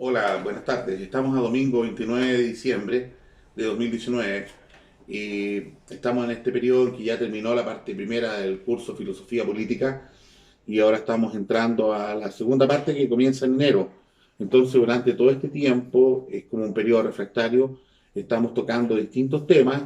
Hola, buenas tardes. Estamos a domingo 29 de diciembre de 2019 y estamos en este periodo en que ya terminó la parte primera del curso Filosofía Política y ahora estamos entrando a la segunda parte que comienza en enero. Entonces, durante todo este tiempo, es como un periodo refractario, estamos tocando distintos temas,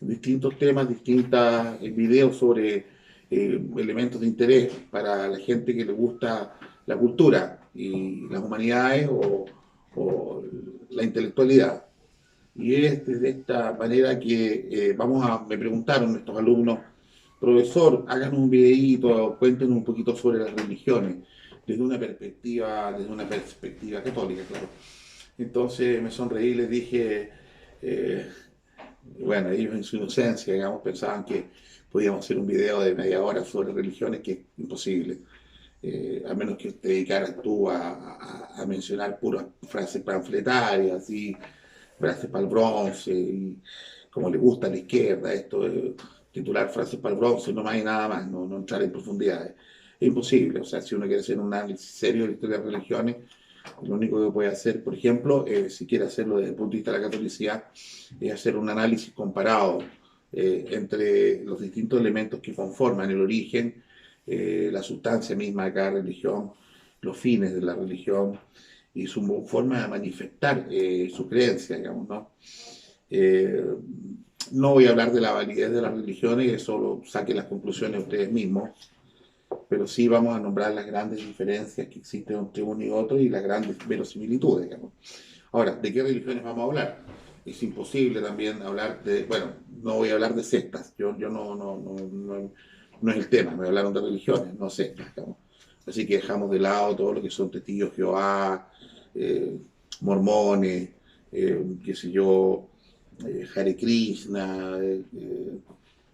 distintos videos sobre elementos de interés para la gente que le gusta la cultura y las humanidades o la intelectualidad. Y es de esta manera que me preguntaron nuestros alumnos, profesor, háganos un videíto, cuéntenos un poquito sobre las religiones, desde una perspectiva católica, claro. Entonces me sonreí y les dije, eh, bueno, ellos en su inocencia, digamos, pensaban que podíamos hacer un video de media hora sobre religiones, que es imposible. A menos que te dedicaras tú a mencionar puras frases panfletarias y frases para el bronce, y como le gusta a la izquierda, esto de titular frases para el bronce, no más y nada más, no entrar en profundidades. Es imposible, o sea, si uno quiere hacer un análisis serio de la historia de las religiones, lo único que puede hacer, por ejemplo, si quiere hacerlo desde el punto de vista de la catolicidad, es hacer un análisis comparado entre los distintos elementos que conforman el origen, la sustancia misma de cada religión, los fines de la religión y su forma de manifestar su creencia, digamos, ¿no? Eh, no voy a hablar de la validez de las religiones, eso lo saquen las conclusiones ustedes mismos, pero sí vamos a nombrar las grandes diferencias que existen entre uno y otro y las grandes verosimilitudes, digamos. Ahora, ¿de qué religiones vamos a hablar? Es imposible también hablar de, bueno, no voy a hablar de sectas, yo no es el tema, me hablaron de religiones, no sectas, digamos. Así que dejamos de lado todo lo que son testigos de Jehová, eh, mormones, qué sé yo, Hare Krishna,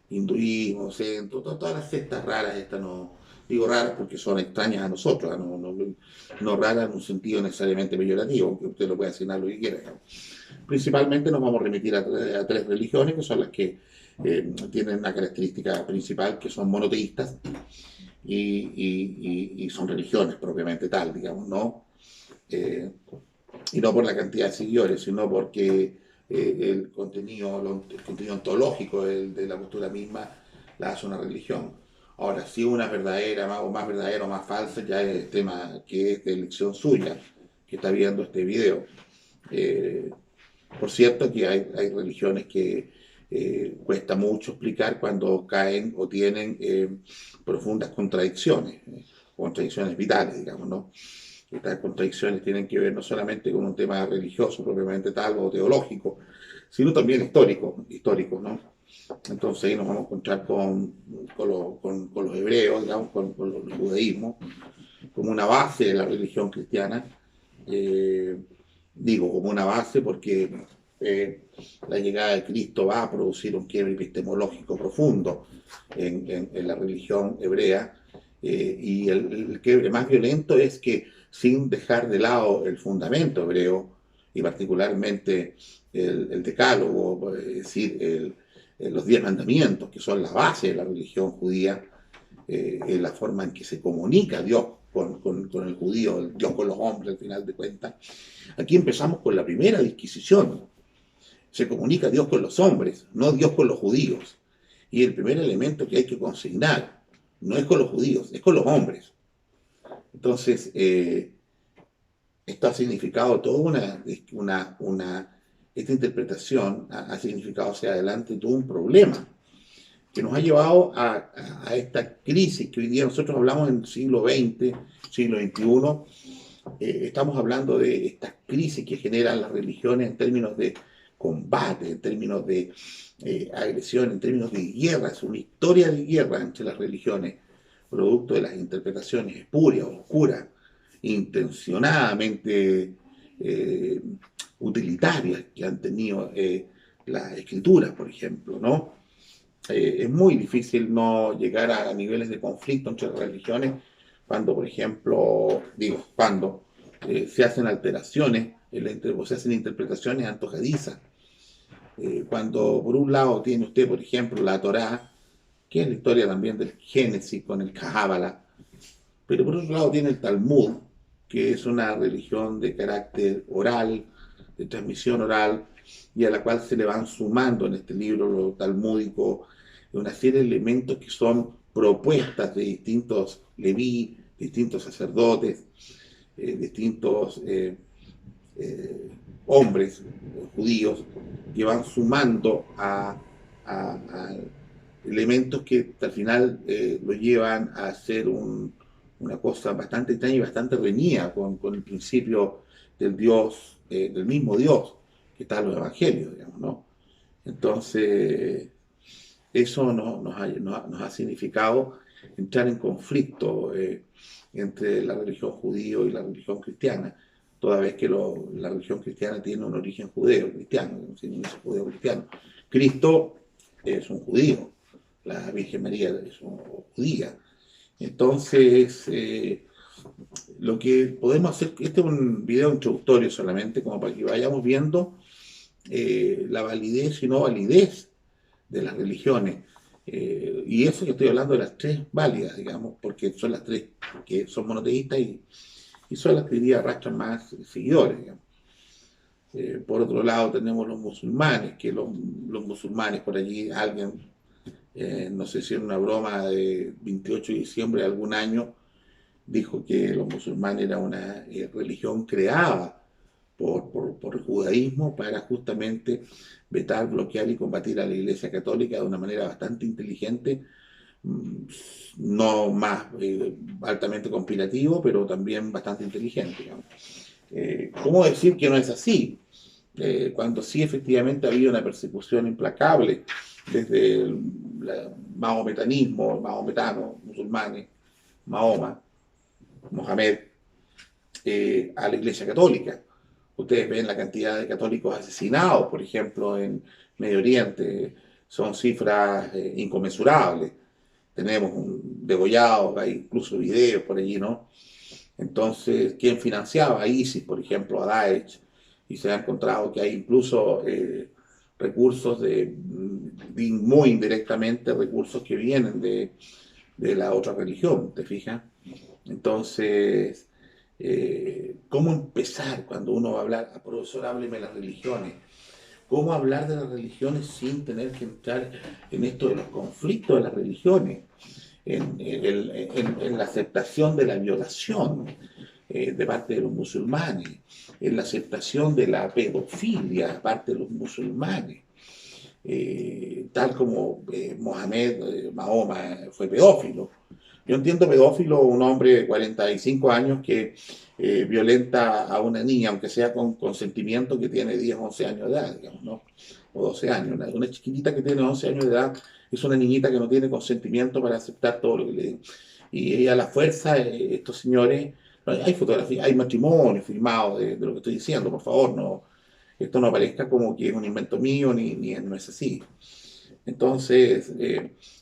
hinduismo, centro, todas las sectas raras, estas no, digo raras porque son extrañas a nosotros, no raras en un sentido necesariamente peyorativo, aunque usted lo puede asignar lo que quiera. Digamos. Principalmente nos vamos a remitir a tres religiones, que son las que tienen una característica principal, que son monoteístas y son religiones propiamente tal, digamos, ¿no? Eh, y no por la cantidad de seguidores, sino porque el contenido ontológico de la cultura misma la hace una religión. Ahora, si una es verdadera o más verdadera o más falsa, ya es el tema que es de elección suya, que está viendo este video. Eh, por cierto, que hay religiones que cuesta mucho explicar cuando caen o tienen profundas contradicciones vitales, digamos, ¿no? Estas contradicciones tienen que ver no solamente con un tema religioso propiamente tal o teológico, sino también histórico, ¿no? Entonces ahí nos vamos a encontrar con los hebreos, digamos, con el judaísmo, como una base de la religión cristiana. Eh, Digo como una base porque eh, la llegada de Cristo va a producir un quiebre epistemológico profundo en la religión hebrea. Y el quiebre más violento es que sin dejar de lado el fundamento hebreo y particularmente el decálogo, es decir, los 10 mandamientos, que son la base de la religión judía, la forma en que se comunica Dios con el judío, el Dios con los hombres, al final de cuentas. Aquí empezamos con la primera disquisición. Se comunica Dios con los hombres, no Dios con los judíos. Y el primer elemento que hay que consignar no es con los judíos, es con los hombres. Entonces, esto ha significado toda esta interpretación ha significado hacia adelante todo un problema que nos ha llevado a esta crisis que hoy día nosotros hablamos en el siglo XX, siglo XXI. Estamos hablando de estas crisis que generan las religiones en términos de combate, en términos de agresión, en términos de guerra. Es una historia de guerra entre las religiones, producto de las interpretaciones espurias, oscuras, intencionadamente eh, utilitarias que han tenido las escrituras, por ejemplo, ¿no? Es muy difícil no llegar a niveles de conflicto entre religiones cuando, por ejemplo, cuando se hacen alteraciones o se hacen interpretaciones antojadizas. Cuando por un lado tiene usted, por ejemplo, la Torá, que es la historia también del Génesis con el Cábala, pero por otro lado tiene el Talmud, que es una religión de carácter oral, de transmisión oral, y a la cual se le van sumando en este libro lo talmúdico una serie de elementos que son propuestas de distintos leví, distintos sacerdotes, distintos hombres judíos que van sumando a elementos que al final lo llevan a hacer una cosa bastante extraña y bastante reñida con el principio del Dios, del mismo Dios que está en los evangelios, digamos, ¿no? Entonces, eso nos ha significado entrar en conflicto entre la religión judía y la religión cristiana, toda vez que la religión cristiana tiene un origen judeo-cristiano, sin inicio judeo-cristiano. Cristo es un judío, la Virgen María es una judía. Entonces, lo que podemos hacer, este es un video introductorio solamente, como para que vayamos viendo la validez y no validez de las religiones. Y eso que estoy hablando de las tres válidas, digamos, porque son las tres que son monoteístas y son las que hoy día arrastran más seguidores, digamos. Por otro lado tenemos los musulmanes, que los musulmanes por allí, alguien, no sé si en una broma de 28 de diciembre de algún año, dijo que los musulmanes era una religión creada por el judaísmo para justamente vetar, bloquear y combatir a la Iglesia Católica de una manera bastante inteligente, no más altamente conspirativo, pero también bastante inteligente, digamos. ¿Cómo decir que no es así? Cuando sí efectivamente había una persecución implacable desde el mahometanismo, mahometanos, musulmanes, Mahoma, Mohamed, a la Iglesia Católica. Ustedes ven la cantidad de católicos asesinados, por ejemplo, en Medio Oriente, son cifras inconmensurables. Tenemos degollados, hay incluso videos por allí, ¿no? Entonces, ¿quién financiaba a ISIS, por ejemplo, a Daesh? Y se ha encontrado que hay incluso recursos muy indirectamente, recursos que vienen de la otra religión, ¿te fijas? Entonces, ¿cómo empezar cuando uno va a hablar, profesor, hábleme de las religiones? ¿Cómo hablar de las religiones sin tener que entrar en esto de los conflictos de las religiones? En la aceptación de la violación de parte de los musulmanes, en la aceptación de la pedofilia de parte de los musulmanes, tal como Mohamed, Mahoma, fue pedófilo. Yo entiendo pedófilo un hombre de 45 años que violenta a una niña, aunque sea con consentimiento, que tiene 10, 11 años de edad, digamos, ¿no? O 12 años. Una chiquitita que tiene 11 años de edad es una niñita que no tiene consentimiento para aceptar todo lo que le den. Y a la fuerza, estos señores, hay fotografías, hay matrimonios firmados de lo que estoy diciendo, por favor, no, esto no aparezca como que es un invento mío, ni no es así. Entonces,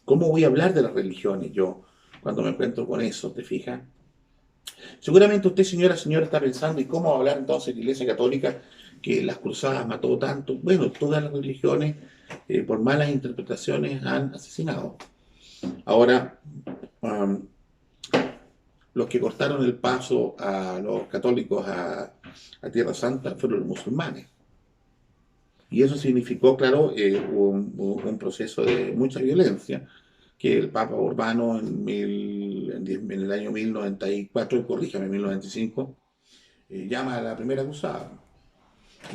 ¿cómo voy a hablar de las religiones yo cuando me encuentro con eso, te fijas? Seguramente usted, señora, está pensando, ¿y cómo hablar entonces de la Iglesia Católica que las cruzadas mató tanto? Bueno, todas las religiones, por malas interpretaciones, han asesinado. Ahora, um, los que cortaron el paso a los católicos a Tierra Santa fueron los musulmanes. Y eso significó, claro, un proceso de mucha violencia, que el Papa Urbano en el año 1094, corríjame, 1095, llama a la primera cruzada.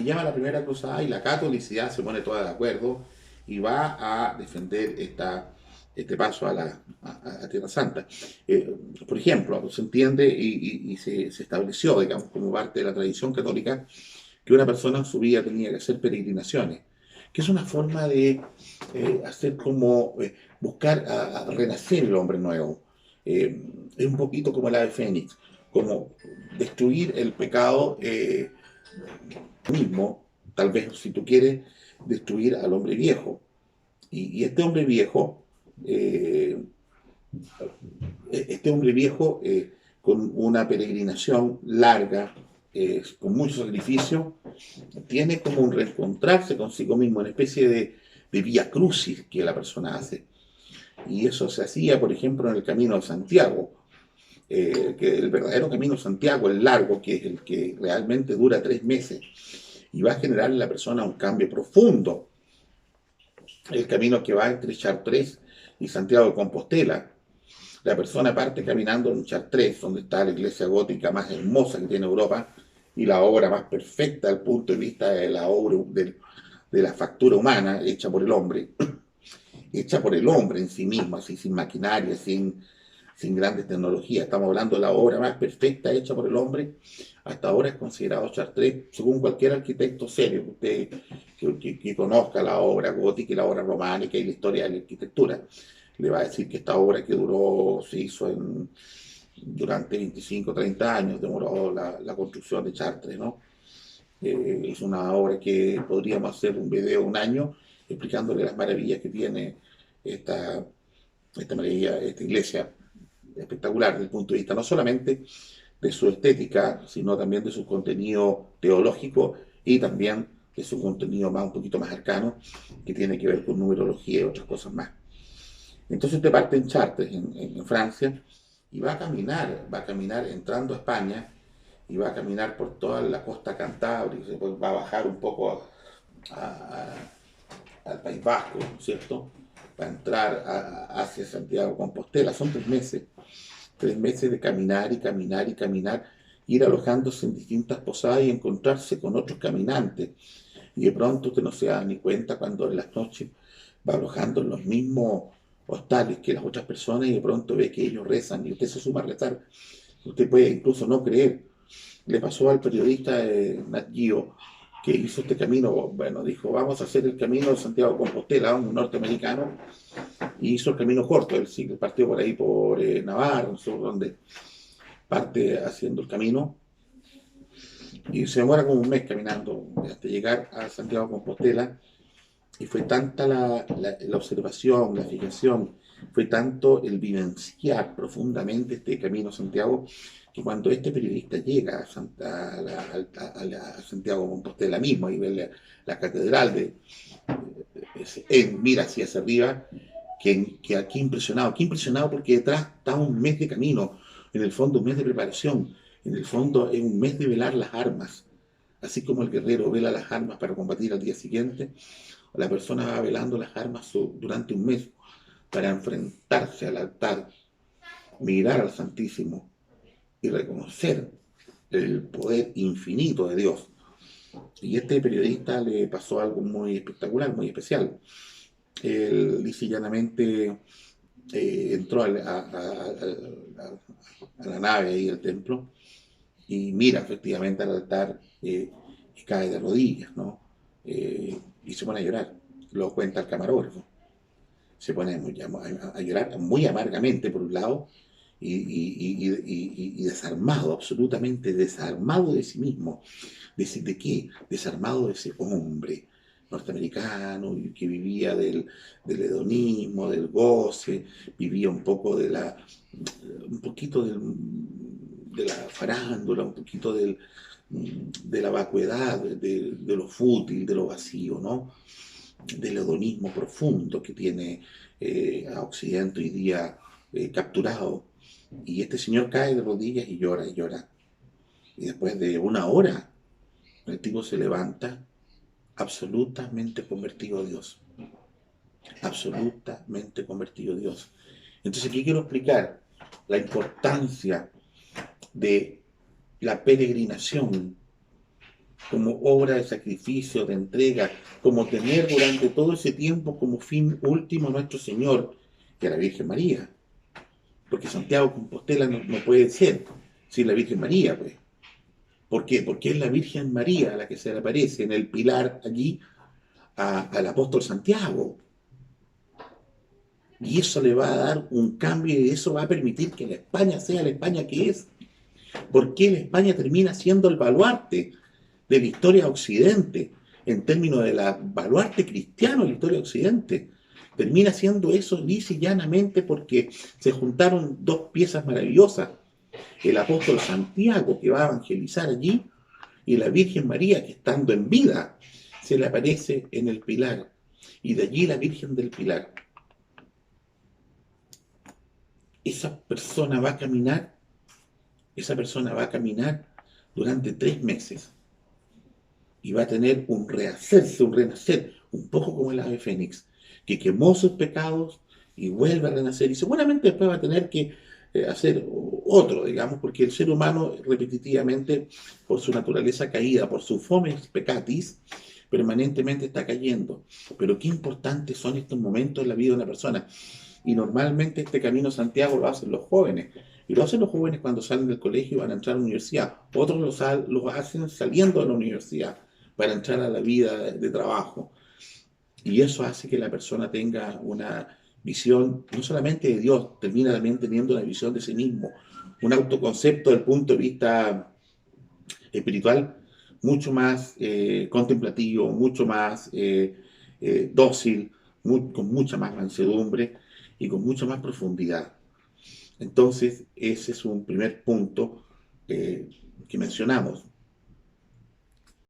Y llama a la primera cruzada y la catolicidad se pone toda de acuerdo y va a defender este paso a Tierra Santa. Por ejemplo, se entiende y se estableció, digamos, como parte de la tradición católica, que una persona en su vida tenía que hacer peregrinaciones, que es una forma de hacer como buscar a renacer el hombre nuevo. Es un poquito como el ave fénix, como destruir el pecado mismo, tal vez si tú quieres destruir al hombre viejo. Y este hombre viejo con una peregrinación larga, con mucho sacrificio, tiene como un reencontrarse consigo mismo, una especie de vía crucis que la persona hace. Y eso se hacía, por ejemplo, en el Camino de Santiago. que el verdadero Camino de Santiago, el largo, que es el que realmente dura 3 meses y va a generar en la persona un cambio profundo. El camino que va entre Chartres y Santiago de Compostela. La persona parte caminando en Chartres, donde está la iglesia gótica más hermosa que tiene Europa y la obra más perfecta desde el punto de vista de la obra de la factura humana hecha por el hombre, hecha por el hombre en sí mismo, así sin maquinaria, sin grandes tecnologías. Estamos hablando de la obra más perfecta hecha por el hombre. Hasta ahora es considerado Chartres, según cualquier arquitecto serio que conozca la obra gótica y la obra románica y la historia de la arquitectura. Le va a decir que esta obra que duró, se hizo durante 25, 30 años, demoró la construcción de Chartres, ¿no? Es una obra que podríamos hacer un video un año explicándole las maravillas que tiene esta, esta iglesia espectacular desde el punto de vista no solamente de su estética, sino también de su contenido teológico y también de su contenido un poquito más arcano, que tiene que ver con numerología y otras cosas más. Entonces te parte en Chartres, en Francia, y va a caminar entrando a España, y va a caminar por toda la costa cantábrica, después va a bajar un poco a, al País Vasco, ¿cierto? Va a entrar hacia Santiago de Compostela, son 3 meses, 3 meses de caminar y caminar y caminar, ir alojándose en distintas posadas y encontrarse con otros caminantes. Y de pronto usted no se da ni cuenta cuando en las noches va alojando en los mismos hostales que las otras personas y de pronto ve que ellos rezan y usted se suma a rezar. Usted puede incluso no creer. Le pasó al periodista Nat Geo que hizo este camino, bueno, dijo, vamos a hacer el camino de Santiago de Compostela, un norteamericano, y hizo el camino corto, él sí, partió por ahí por Navarra, no sé donde parte haciendo el camino, y se demora como un mes caminando hasta llegar a Santiago de Compostela, y fue tanta la observación, la fijación, fue tanto el vivenciar profundamente este camino a Santiago, que cuando este periodista llega a Santiago de Compostela mismo y ve la catedral, él mira hacia arriba, que aquí impresionado, que impresionado porque detrás está un mes de camino, en el fondo un mes de preparación, en el fondo es un mes de velar las armas, así como el guerrero vela las armas para combatir al día siguiente, la persona va velando las armas durante un mes para enfrentarse al altar, mirar al Santísimo y reconocer el poder infinito de Dios. Y a este periodista le pasó algo muy espectacular, muy especial. Él dice llanamente entró a la nave ahí del templo y mira efectivamente al altar y cae de rodillas, ¿no? Y se pone a llorar. Lo cuenta el camarógrafo. Se pone a llorar muy amargamente por un lado y desarmado, absolutamente desarmado de sí mismo. ¿De qué? Desarmado de ese hombre norteamericano que vivía del hedonismo, del goce, vivía un poco un poquito de la farándula, un poquito de la vacuidad, de lo fútil, de lo vacío, ¿no? Del hedonismo profundo que tiene a Occidente hoy día capturado. Y este señor cae de rodillas y llora y llora. Y después de una hora, el tipo se levanta absolutamente convertido a Dios. Absolutamente convertido a Dios. Entonces aquí quiero explicar la importancia de la peregrinación como obra de sacrificio, de entrega, como tener durante todo ese tiempo como fin último a nuestro Señor y a la Virgen María. Porque Santiago de Compostela no puede ser sin la Virgen María, pues. ¿Por qué? Porque es la Virgen María a la que se le aparece en el pilar allí al apóstol Santiago. Y eso le va a dar un cambio y eso va a permitir que la España sea la España que es. Porque la España termina siendo el baluarte de la historia de Occidente, en términos de la baluarte cristiano de la historia de Occidente. Termina siendo eso lisa y llanamente porque se juntaron dos piezas maravillosas. El apóstol Santiago, que va a evangelizar allí, y la Virgen María, que estando en vida, se le aparece en el pilar. Y de allí la Virgen del Pilar. Esa persona va a caminar esa persona va a caminar durante 3 meses y va a tener un rehacerse, un renacer, un poco como el ave fénix, que quemó sus pecados y vuelve a renacer. Y seguramente después va a tener que hacer otro, digamos, porque el ser humano repetitivamente, por su naturaleza caída, por su fomes peccatis, permanentemente está cayendo. Pero qué importantes son estos momentos en la vida de una persona. Y normalmente este camino a Santiago lo hacen los jóvenes. Y lo hacen los jóvenes cuando salen del colegio y van a entrar a la universidad. Otros lo hacen saliendo de la universidad para entrar a la vida de trabajo. Y eso hace que la persona tenga una visión no solamente de Dios, termina también teniendo una visión de sí mismo, un autoconcepto desde el punto de vista espiritual mucho más contemplativo, mucho más dócil, con mucha más mansedumbre y con mucha más profundidad. Entonces, ese es un primer punto que mencionamos.